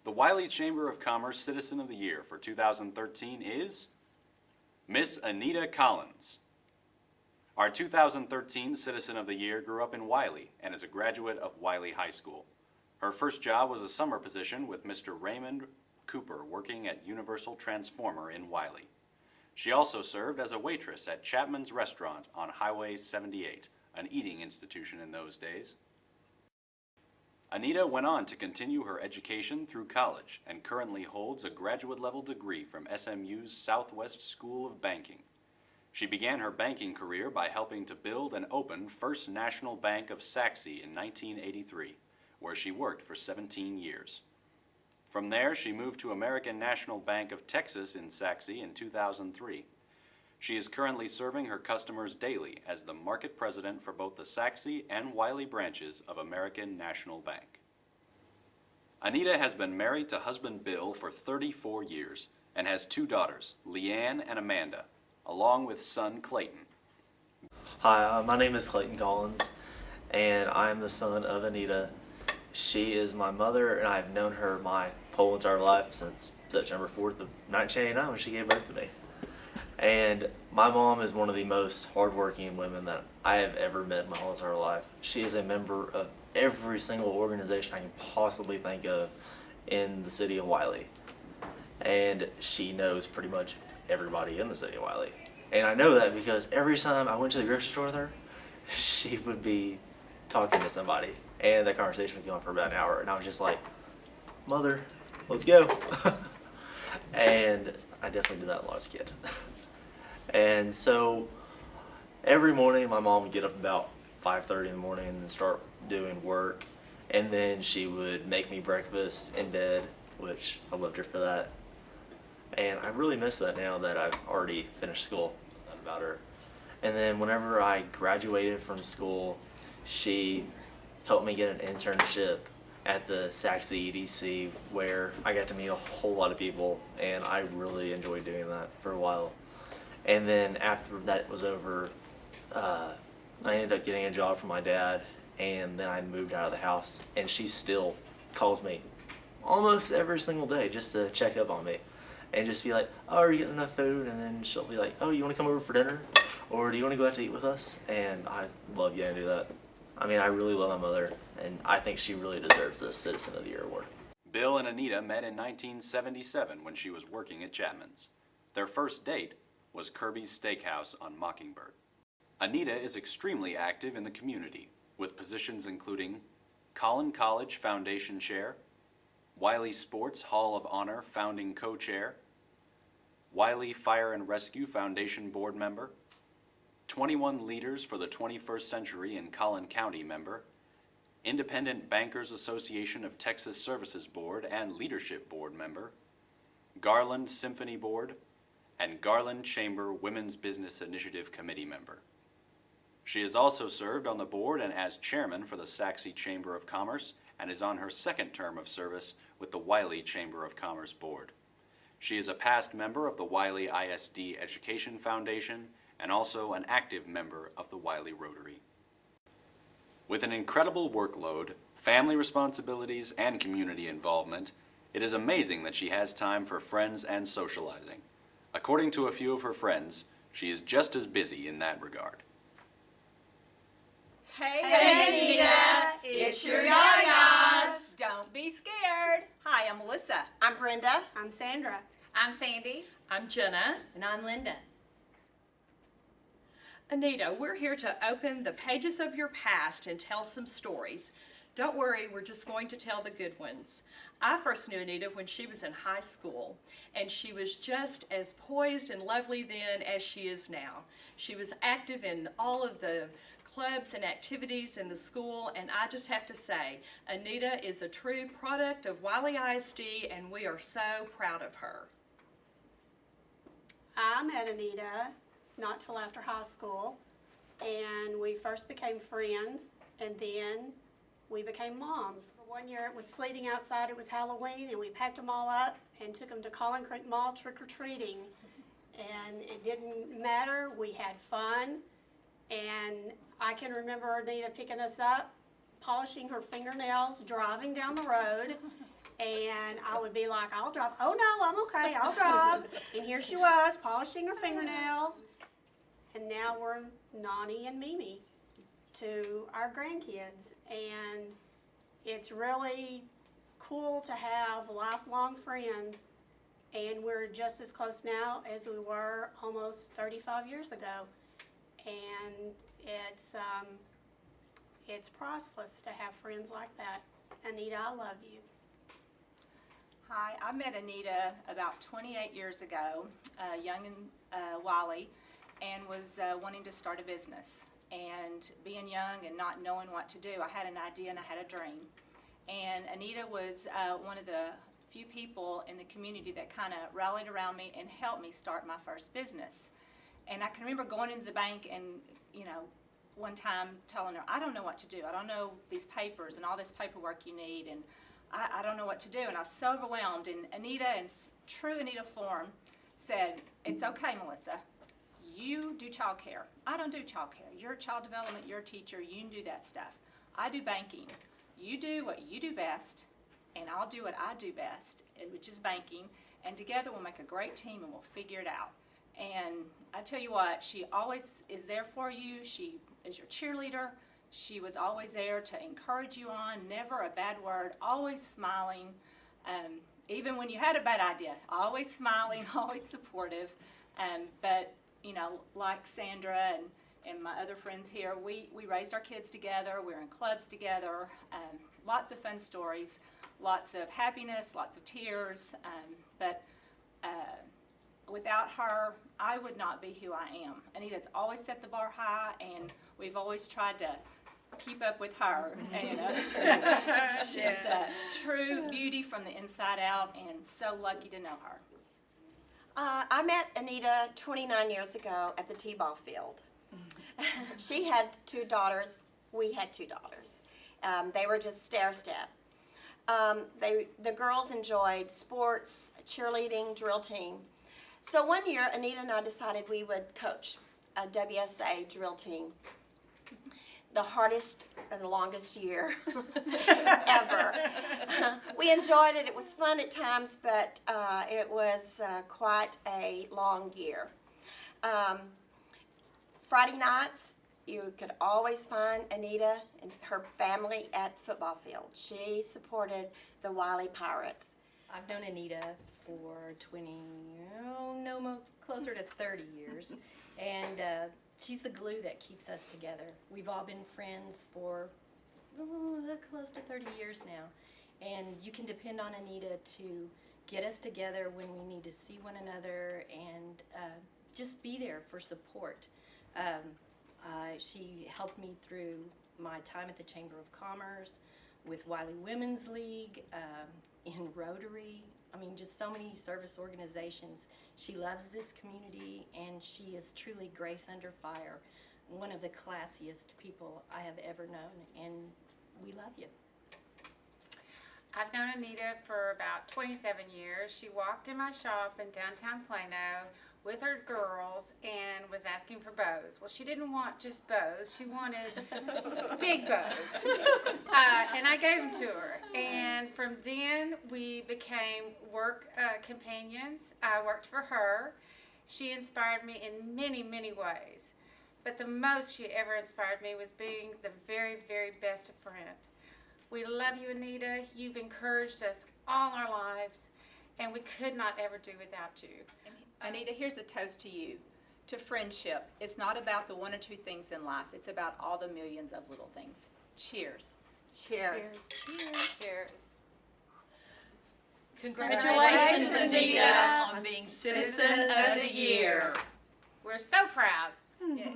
The Wylie Chamber of Commerce Citizen of the Year for 2013 is Miss Anita Collins. Our 2013 Citizen of the Year grew up in Wylie and is a graduate of Wylie High School. Her first job was a summer position with Mr. Raymond Cooper working at Universal Transformer in Wylie. She also served as a waitress at Chapman's Restaurant on Highway 78, an eating institution in those days. Anita went on to continue her education through college and currently holds a graduate-level degree from SMU's Southwest School of Banking. She began her banking career by helping to build and open First National Bank of Saxe in 1983, where she worked for 17 years. From there, she moved to American National Bank of Texas in Saxe in 2003. She is currently serving her customers daily as the market president for both the Saxe and Wylie branches of American National Bank. Anita has been married to husband Bill for 34 years and has two daughters, Leanne and Amanda, along with son Clayton. Hi, my name is Clayton Collins, and I am the son of Anita. She is my mother, and I've known her my whole entire life since September 4th of 1989 when she gave birth to me. And my mom is one of the most hardworking women that I have ever met in my whole entire life. She is a member of every single organization I can possibly think of in the city of Wylie. And she knows pretty much everybody in the city of Wylie. And I know that because every time I went to the grocery store with her, she would be talking to somebody. And that conversation would go on for about an hour. And I was just like, Mother, let's go. And I definitely did that a lot as a kid. And so every morning my mom would get up about 5:30 in the morning and start doing work. And then she would make me breakfast in bed, which I loved her for that. And I really miss that now that I've already finished school. About her. And then whenever I graduated from school, she helped me get an internship at the Saxe EDC where I got to meet a whole lot of people, and I really enjoyed doing that for a while. And then after that was over, I ended up getting a job from my dad, and then I moved out of the house, and she still calls me almost every single day just to check up on me and just be like, oh, are you getting enough food? And then she'll be like, oh, you want to come over for dinner? Or do you want to go out to eat with us? And I love getting to do that. I mean, I really love my mother, and I think she really deserves this Citizen of the Year award. Bill and Anita met in 1977 when she was working at Chapman's. Their first date was Kirby's Steakhouse on Mockingbird. Anita is extremely active in the community, with positions including Collin College Foundation Chair, Wylie Sports Hall of Honor Founding Co-Chair, Wylie Fire and Rescue Foundation Board Member, 21 Leaders for the 21st Century in Collin County Member, Independent Bankers Association of Texas Services Board and Leadership Board Member, Garland Symphony Board, and Garland Chamber Women's Business Initiative Committee Member. She has also served on the board and as chairman for the Saxe Chamber of Commerce and is on her second term of service with the Wylie Chamber of Commerce Board. She is a past member of the Wylie ISD Education Foundation and also an active member of the Wylie Rotary. With an incredible workload, family responsibilities, and community involvement, it is amazing that she has time for friends and socializing. According to a few of her friends, she is just as busy in that regard. Hey Anita, it's your Yayas. Don't be scared. Hi, I'm Melissa. I'm Brenda. I'm Sandra. I'm Sandy. I'm Jenna. And I'm Linda. Anita, we're here to open the pages of your past and tell some stories. Don't worry, we're just going to tell the good ones. I first knew Anita when she was in high school, and she was just as poised and lovely then as she is now. She was active in all of the clubs and activities in the school, and I just have to say, Anita is a true product of Wylie ISD, and we are so proud of her. I met Anita not till after high school, and we first became friends, and then we became moms. One year it was sleeting outside, it was Halloween, and we packed them all up and took them to Collin Creek Mall trick-or-treating. And it didn't matter, we had fun, and I can remember Anita picking us up, polishing her fingernails, driving down the road, And I would be like, I'll drive. Oh no, I'm okay, I'll drive. And here she was, polishing her fingernails. And now we're Nani and Mimi to our grandkids. And it's really cool to have lifelong friends. And we're just as close now as we were almost 35 years ago. And it's priceless to have friends like that. Anita, I love you. Hi, I met Anita about 28 years ago, young in Wylie, and was wanting to start a business. And being young and not knowing what to do, I had an idea and I had a dream. And Anita was one of the few people in the community that kind of rallied around me and helped me start my first business. And I can remember going into the bank and, one time telling her, I don't know what to do. I don't know these papers and all this paperwork you need, and I don't know what to do. And I was so overwhelmed. And Anita, in true Anita form, said, it's okay, Melissa. You do child care. I don't do child care. You're child development, you're a teacher, you can do that stuff. I do banking. You do what you do best, and I'll do what I do best, which is banking, and together we'll make a great team and we'll figure it out. And I tell you what, she always is there for you. She is your cheerleader. She was always there to encourage you on, never a bad word, always smiling. Even when you had a bad idea, always smiling, always supportive. But, like Sandra and my other friends here, we raised our kids together. We're in clubs together. Lots of fun stories, lots of happiness, lots of tears. But without her, I would not be who I am. Anita's always set the bar high, and we've always tried to keep up with her. And, she's a true beauty from the inside out, and so lucky to know her. I met Anita 29 years ago at the T-ball field. She had 2 daughters. We had 2 daughters. They were just stair-step. The girls enjoyed sports, cheerleading, drill team. So one year, Anita and I decided we would coach a WSA drill team. The hardest and longest year ever. We enjoyed it. It was fun at times, but it was quite a long year. Friday nights, you could always find Anita and her family at the football field. She supported the Wylie Pirates. I've known Anita for closer to 30 years, and she's the glue that keeps us together. We've all been friends for close to 30 years now, and you can depend on Anita to get us together when we need to see one another and just be there for support. She helped me through my time at the Chamber of Commerce, with Wylie Women's League, in Rotary. I mean, just so many service organizations. She loves this community, and she is truly grace under fire, one of the classiest people I have ever known, and we love you. I've known Anita for about 27 years. She walked in my shop in downtown Plano with her girls and was asking for bows. Well, she didn't want just bows. She wanted big bows. And I gave them to her. And from then, we became work companions. I worked for her. She inspired me in many, many ways. But the most she ever inspired me was being the very, very best of friend. We love you, Anita. You've encouraged us all our lives, and we could not ever do without you. Anita, here's a toast to you, to friendship. It's not about the 1 or 2 things in life. It's about all the millions of little things. Cheers. Cheers. Cheers. Cheers. Congratulations, Anita, on being Citizen of the Year. We're so proud. Yeah.